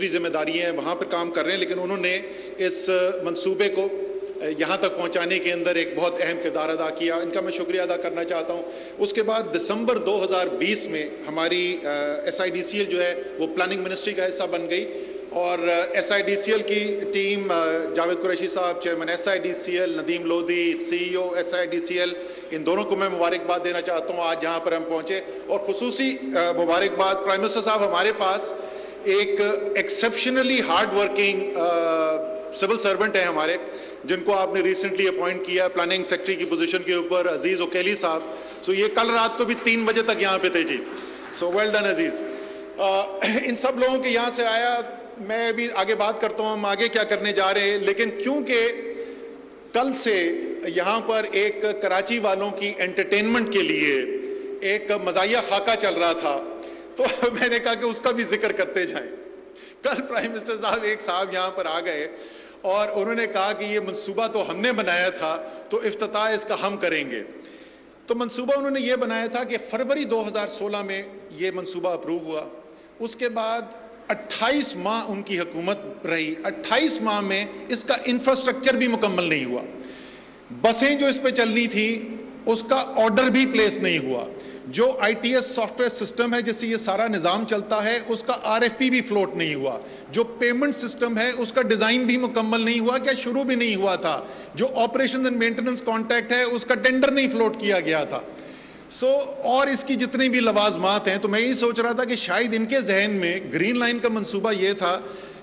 دوسری ذمہ داریاں ہیں وہاں پر کام کر رہے ہیں، لیکن انہوں نے اس منصوبے کو یہاں تک پہنچانے کے اندر ایک بہت اہم کردار ادا کیا، ان کا میں شکریہ ادا کرنا چاہتا ہوں۔ اس کے بعد دسمبر 2020 میں ہماری SIDCL جو ہے وہ پلاننگ منسٹری کا حصہ بن گئی، اور SIDCL کی ٹیم جاوید قریشی صاحب chairman SIDCL، Nadeem Lodhi CEO SIDCL، ان دونوں کو میں مبارکباد دینا چاہتا ہوں آج جہاں پر ہم پہنچے، اور خصوصی مبارکباد پرائم منسٹر صاحب، ہمارے پاس ایک exceptionally hard working civil servant ہیں ہمارے، جن کو آپ نے ریسنٹلی اپوائنٹ کیا پلاننگ سیکٹری کی پوزیشن کے اوپر، عزیز اوکیلی صاحب۔ سو یہ کل رات کو بھی 3 بجے تک یہاں پہ تھے جی، سو ویل ڈن عزیز۔ ان سب لوگوں کے یہاں سے آیا، میں بھی آگے بات کرتا ہوں ہم آگے کیا کرنے جا رہے ہیں، لیکن کیونکہ کل سے یہاں پر ایک کراچی والوں کی انٹرٹینمنٹ کے لیے ایک مزاحیہ خاکہ چل رہا تھا، تو میں نے کہا کہ اس کا بھی ذکر کرتے جائیں۔ کل پرائم منسٹر صاحب ایک صاحب یہاں پر آ گئے اور انہوں نے کہا کہ یہ منصوبہ تو ہم نے بنایا تھا، تو افتتاح اس کا ہم کریں گے۔ تو منصوبہ انہوں نے یہ بنایا تھا کہ فروری 2016 میں یہ منصوبہ اپروو ہوا، اس کے بعد 28 ماہ ان کی حکومت رہی، 28 ماہ میں اس کا انفراسٹرکچر بھی مکمل نہیں ہوا، بسیں جو اس پہ چلنی تھی اس کا آرڈر بھی پلیس نہیں ہوا، جو ITS سافٹ ویئر سسٹم ہے جس سے یہ سارا نظام چلتا ہے اس کا RFP بھی فلوٹ نہیں ہوا، جو پیمنٹ سسٹم ہے اس کا ڈیزائن بھی مکمل نہیں ہوا، کیا شروع بھی نہیں ہوا تھا، جو آپریشن اینڈ مینٹیننس کانٹریکٹ ہے اس کا ٹینڈر نہیں فلوٹ کیا گیا تھا۔ اور اس کی جتنی بھی لوازمات ہیں، تو میں یہ سوچ رہا تھا کہ شاید ان کے ذہن میں گرین لائن کا منصوبہ یہ تھا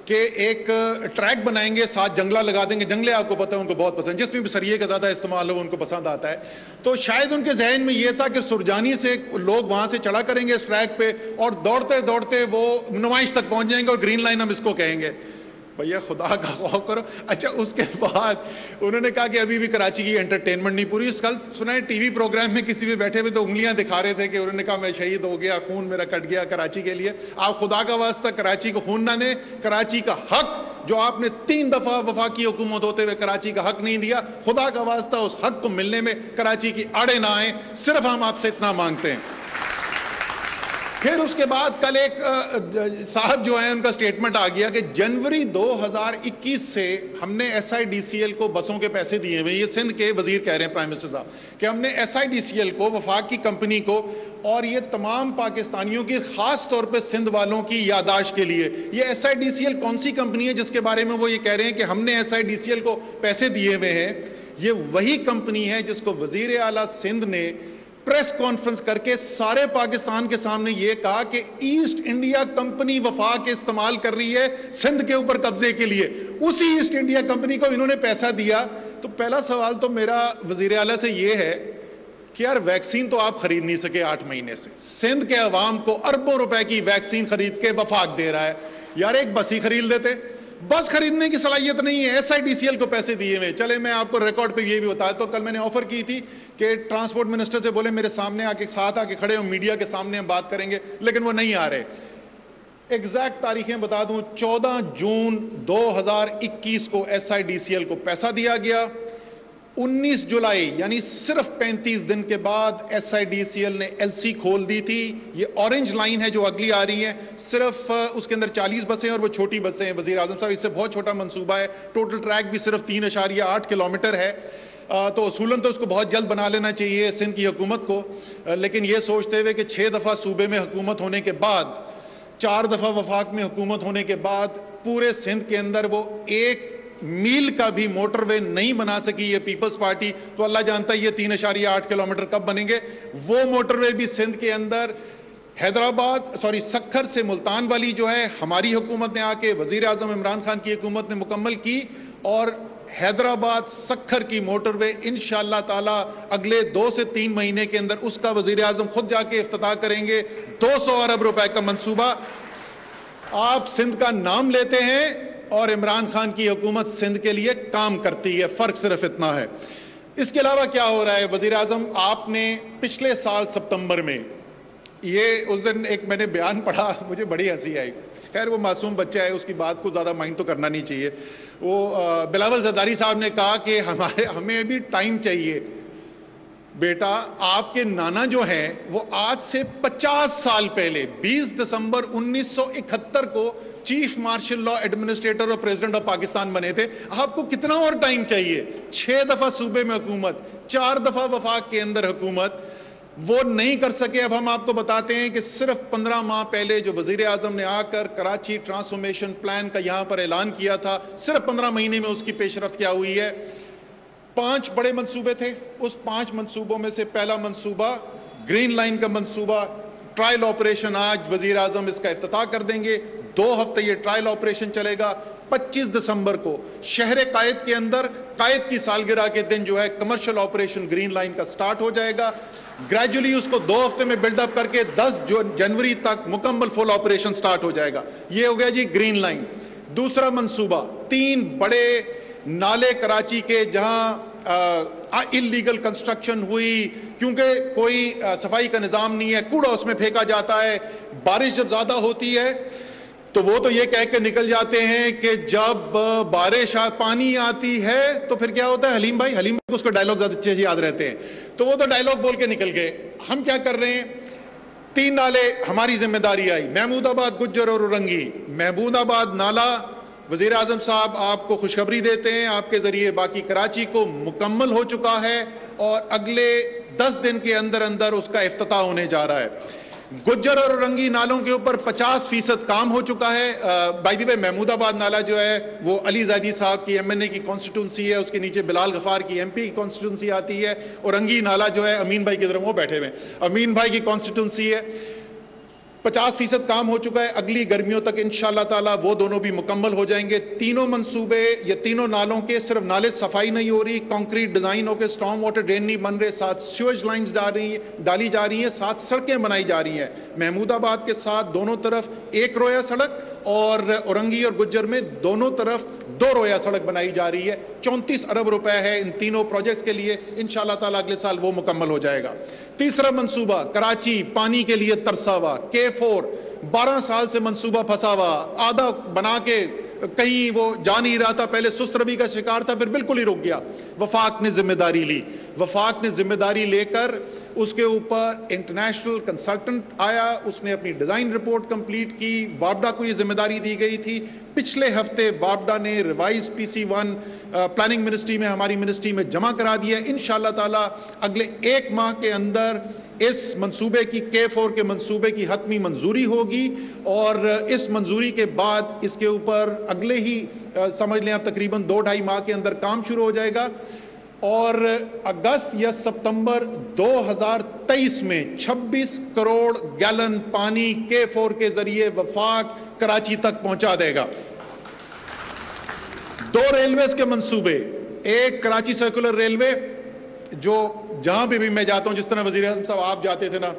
کہ ایک ٹریک بنائیں گے، ساتھ جنگلہ لگا دیں گے، جنگلے آپ کو پتہ ہے ان کو بہت پسند، جس میں بھی سریے کا زیادہ استعمال ہو ان کو پسند آتا ہے، تو شاید ان کے ذہن میں یہ تھا کہ سرجانی سے لوگ وہاں سے چڑھا کریں گے اس ٹریک پہ اور دوڑتے دوڑتے وہ نمائش تک پہنچ جائیں گے اور گرین لائن ہم اس کو کہیں گے۔ بھیا خدا کا خوف کرو۔ اچھا، اس کے بعد انہوں نے کہا کہ ابھی بھی کراچی کی انٹرٹینمنٹ نہیں پوری۔ کل سنا ہے ٹی وی پروگرام میں کسی بھی بیٹھے ہوئے تو انگلیاں دکھا رہے تھے کہ انہوں نے کہا میں شہید ہو گیا، خون میرا کٹ گیا کراچی کے لیے۔ آپ خدا کا واسطہ کراچی کو خون نہ دیں، کراچی کا حق جو آپ نے 3 دفعہ وفاقی حکومت ہوتے ہوئے کراچی کا حق نہیں دیا، خدا کا واسطہ اس حق کو ملنے میں کراچی کی آڑے نہ آئیں، صرف ہم آپ سے اتنا مانگتے ہیں۔ پھر اس کے بعد کل ایک صاحب جو ہیں ان کا سٹیٹمنٹ آ گیا کہ جنوری 2021 سے ہم نے SIDCL کو بسوں کے پیسے دیے ہوئے، یہ سندھ کے وزیر کہہ رہے ہیں پرائم منسٹر صاحب، کہ ہم نے SIDCL کو، وفاق کی کمپنی کو، اور یہ تمام پاکستانیوں کی خاص طور پہ سندھ والوں کی یاداشت کے لیے، یہ SIDCL کون سی کمپنی ہے جس کے بارے میں وہ یہ کہہ رہے ہیں کہ ہم نے SIDCL کو پیسے دیے ہوئے ہیں؟ یہ وہی کمپنی ہے جس کو وزیر اعلیٰ سندھ نے پریس کانفرنس کر کے سارے پاکستان کے سامنے یہ کہا کہ ایسٹ انڈیا کمپنی وفاق استعمال کر رہی ہے سندھ کے اوپر قبضے کے لیے، اسی ایسٹ انڈیا کمپنی کو انہوں نے پیسہ دیا۔ تو پہلا سوال تو میرا وزیر اعلیٰ سے یہ ہے کہ یار ویکسین تو آپ خرید نہیں سکے 8 مہینے سے، سندھ کے عوام کو اربوں روپے کی ویکسین خرید کے وفاق دے رہا ہے، یار ایک بس ہی خرید لیتے۔ بس خریدنے کی صلاحیت نہیں ہے، SIDCL کو پیسے دیے ہوئے۔ چلے میں آپ کو ریکارڈ پہ یہ بھی بتایا، تو کل میں نے آفر کی تھی کہ ٹرانسپورٹ منسٹر سے بولے میرے سامنے آ کے، ساتھ آ کے کھڑے ہوں، میڈیا کے سامنے ہم بات کریں گے، لیکن وہ نہیں آ رہے۔ ایگزیکٹ تاریخیں بتا دوں، 14 جون 2021 کو SIDCL کو پیسہ دیا گیا، 19 جولائی یعنی صرف 35 دن کے بعد SIDCL نے LC کھول دی تھی۔ یہ اورنج لائن ہے جو اگلی آ رہی ہے، صرف اس کے اندر 40 بسیں اور وہ چھوٹی بسیں ہیں۔ وزیر اعظم صاحب اس سے بہت چھوٹا منصوبہ ہے، ٹوٹل ٹریک بھی صرف 3.8 کلومیٹر ہے، تو اصولاً تو اس کو بہت جلد بنا لینا چاہیے سندھ کی حکومت کو، لیکن یہ سوچتے ہوئے کہ 6 دفعہ صوبے میں حکومت ہونے کے بعد، 4 دفعہ وفاق میں حکومت ہونے کے بعد، پورے سندھ کے اندر وہ 1 میل کا بھی موٹر وے نہیں بنا سکی یہ پیپلز پارٹی، تو اللہ جانتا ہے یہ 3.8 کلومیٹر کب بنیں گے۔ وہ موٹر وے بھی سندھ کے اندر سکھر سے ملتان والی جو ہے ہماری حکومت نے آ کے، وزیر اعظم عمران خان کی حکومت نے مکمل کی، اور حیدرآباد سکھر کی موٹر وے انشاءاللہ تعالی اگلے 2 سے 3 مہینے کے اندر اس کا وزیر اعظم خود جا کے افتتاح کریں گے۔ 200 ارب روپے کا منصوبہ۔ آپ سندھ کا نام لیتے ہیں اور عمران خان کی حکومت سندھ کے لیے کام کرتی ہے، فرق صرف اتنا ہے۔ اس کے علاوہ کیا ہو رہا ہے وزیر اعظم؟ آپ نے پچھلے سال ستمبر میں، یہ اس دن ایک میں نے بیان پڑھا، مجھے بڑی ہنسی آئی، خیر وہ معصوم بچہ ہے، اس کی بات کو زیادہ مائنڈ تو کرنا نہیں چاہیے۔ وہ بلاول زرداری صاحب نے کہا کہ ہمیں بھی ٹائم چاہیے، بیٹا آپ کے نانا جو ہیں وہ آج سے 50 سال پہلے 20 دسمبر 1971 کو चीफ मार्शल लॉ एडमिनिस्ट्रेटर और प्रेसिडेंट ऑफ पाकिस्तान बने थे। आपको कितना और टाइम चाहिए? 6 दफा सूबे में हुकूमत, 4 दफा वफाक के अंदर हुकूमत, वो नहीं कर सके। अब हम आपको बताते हैं कि सिर्फ 15 माह पहले जो वजीर आजम ने आकर कराची ट्रांसफॉर्मेशन प्लान का यहां पर ऐलान किया था, सिर्फ 15 महीने में उसकी पेशरफ्त क्या हुई है। 5 बड़े मंसूबे थे, उस 5 मंसूबों में से पहला मंसूबा ग्रीन लाइन का मंसूबा, ट्रायल ऑपरेशन, आज वजीर आजम इसका इफ्तिताह कर देंगे। 2 हफ्ते ये ट्रायल ऑपरेशन चलेगा। 25 दिसंबर को शहर कायद के अंदर कायद की सालगिरह के दिन जो है कमर्शियल ऑपरेशन ग्रीन लाइन का स्टार्ट हो जाएगा। ग्रेजुअली उसको 2 हफ्ते में बिल्डअप करके 10 जनवरी तक मुकम्मल फुल ऑपरेशन स्टार्ट हो जाएगा। ये हो गया जी ग्रीन लाइन। दूसरा मंसूबा, 3 बड़े नाले कराची के जहां इल्लीगल कंस्ट्रक्शन हुई, क्योंकि कोई सफाई का निजाम नहीं है, कूड़ा उसमें फेंका जाता है। बारिश जब ज्यादा होती है तो वो तो ये कह के निकल जाते हैं कि जब बारिश पानी आती है तो फिर क्या होता है, हलीम भाई को उसका डायलॉग ज्यादा अच्छे से याद रहते हैं, तो वो तो डायलॉग बोल के निकल गए। हम क्या कर रहे हैं, 3 नाले हमारी जिम्मेदारी आई, महमूदाबाद, गुज्जर और औरंगी। महमूदाबाद नाला वजीर आजम साहब आपको खुशखबरी देते हैं, आपके जरिए बाकी कराची को मुकम्मल हो चुका है और अगले 10 दिन के अंदर अंदर उसका इफ्तिताह होने जा रहा है। गुज्जर और औरंगी नालों के ऊपर 50% काम हो चुका है। बाय द वे महमूदाबाद नाला जो है वो अली ज़ैदी साहब की MNA की कॉन्स्टिट्यूंसी है, उसके नीचे बिलाल गफार की MP की कॉन्स्टिट्यूंसी आती है। औरंगी नाला जो है अमीन भाई की तरफ वो बैठे हुए, अमीन भाई की कॉन्स्टिट्यूंसी है। 50% काम हो चुका है, अगली गर्मियों तक इंशाअल्लाह ताला वो दोनों भी मुकम्मल हो जाएंगे। तीनों मंसूबे, ये तीनों नालों के सिर्फ नाले सफाई नहीं हो रही, कंक्रीट डिजाइन होकर स्टॉर्म वाटर ड्रेन नहीं बन रहे, साथ सीवेज लाइंस डाली जा रही हैं, साथ सड़कें बनाई जा रही हैं। महमूदाबाद के साथ दोनों तरफ 1 रोया सड़क और औरंगी और गुज्जर में दोनों तरफ 2 रोया सड़क बनाई जा रही है। 34 अरब रुपए है इन तीनों प्रोजेक्ट्स के लिए, इंशाअल्लाह ताला अगले साल वो मुकम्मल हो जाएगा। तीसरा मंसूबा कराची पानी के लिए तरसा हुआ, K4, 12 साल से मंसूबा फंसा हुआ, आधा बना के कहीं वो जा नहीं रहा था, पहले सुस्त रवि का शिकार था, फिर बिल्कुल ही रुक गया। वफाक ने जिम्मेदारी ली, वफाक ने जिम्मेदारी लेकर उसके ऊपर इंटरनेशनल कंसल्टेंट आया, उसने अपनी डिजाइन रिपोर्ट कंप्लीट की, वापडा को ये जिम्मेदारी दी गई थी। पिछले हफ्ते वापडा ने रिवाइज PC1 प्लानिंग मिनिस्ट्री में, हमारी मिनिस्ट्री में जमा करा दिया। इंशाअल्लाह ताला अगले 1 माह के अंदर इस मंसूबे की, K4 के मंसूबे की हतमी मंजूरी होगी और इस मंजूरी के बाद इसके ऊपर अगले ही समझ लें आप तकरीबन 2-2.5 माह के अंदर काम शुरू हो जाएगा और अगस्त या सितंबर 2023 में 26 करोड़ गैलन पानी K4 के जरिए वफाक कराची तक पहुंचा देगा। 2 रेलवेज के मंसूबे, एक कराची सर्कुलर रेलवे जो जहां भी मैं जाता हूं, जिस तरह वजीर आज़म साहब आप जाते थे ना,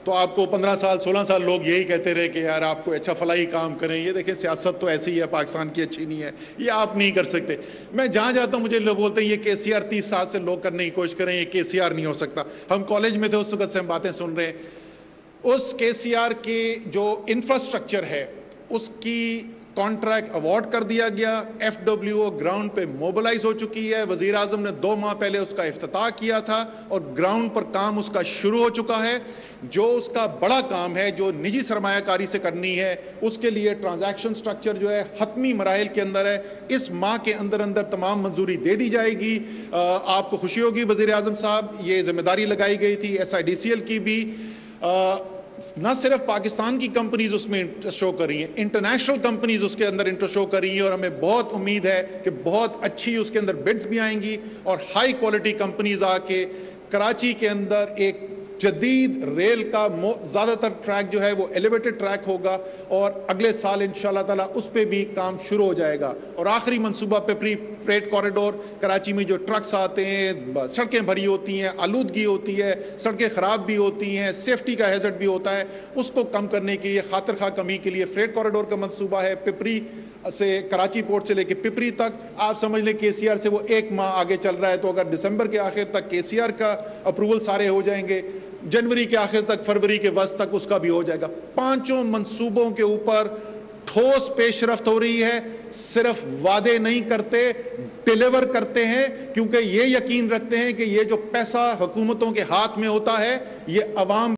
तो आपको 15 साल 16 साल लोग यही कहते रहे कि यार आपको अच्छा फलाही काम करें, ये देखें सियासत तो ऐसी है, पाकिस्तान की अच्छी नहीं है, ये आप नहीं कर सकते। मैं जहां जाता हूं मुझे लोग बोलते हैं ये KCR 30 साल से लोग करने की कोशिश करें, ये KCR नहीं हो सकता। हम कॉलेज में थे उस वक्त से हम बातें सुन रहे हैं। उस KCR के जो इंफ्रास्ट्रक्चर है उसकी कॉन्ट्रैक्ट अवार्ड कर दिया गया, FWO ग्राउंड पे मोबिलाइज हो चुकी है। वजीर आजम ने 2 माह पहले उसका इफ्तिताह किया था और ग्राउंड पर काम उसका शुरू हो चुका है। जो उसका बड़ा काम है जो निजी सरमायाकारी से करनी है, उसके लिए ट्रांजैक्शन स्ट्रक्चर जो है हतमी मराहिल के अंदर है, इस माह के अंदर अंदर तमाम मंजूरी दे दी जाएगी। आपको खुशी होगी वजीर आजम साहब, ये जिम्मेदारी लगाई गई थी SIDCL की भी। न सिर्फ पाकिस्तान की कंपनीज उसमें इंटरेस्ट शो कर रही हैं, इंटरनेशनल कंपनीज उसके अंदर इंटरेस्ट शो कर रही हैं और हमें बहुत उम्मीद है कि बहुत अच्छी उसके अंदर बिड्स भी आएंगी और हाई क्वालिटी कंपनीज आके कराची के अंदर एक जदीद रेल का ज्यादातर ट्रैक जो है वो एलिवेटेड ट्रैक होगा और अगले साल इंशाअल्लाह ताला उस पे भी काम शुरू हो जाएगा। और आखिरी मंसूबा पिपरी फ्रेट कॉरिडोर, कराची में जो ट्रक्स आते हैं, सड़कें भरी होती हैं, आलूदगी होती है, सड़कें खराब भी होती हैं, सेफ्टी का हैजर्ड भी होता है, उसको कम करने के लिए, खातिर खा कमी के लिए फ्रेट कॉरिडोर का मंसूबा है पिपरी से, कराची पोर्ट से लेकर पिपरी तक। आप समझ लें KCR से वो 1 माह आगे चल रहा है, तो अगर दिसंबर के आखिर तक KCR का अप्रूवल सारे हो जाएंगे, जनवरी के आखिर तक, फरवरी के वस्त तक उसका भी हो जाएगा। 5 मंसूबों के ऊपर ठोस पेशरफ्त हो रही है। सिर्फ वादे नहीं करते, डिलीवर करते हैं, क्योंकि ये यकीन रखते हैं कि ये जो पैसा हुकूमतों के हाथ में होता है ये अवाम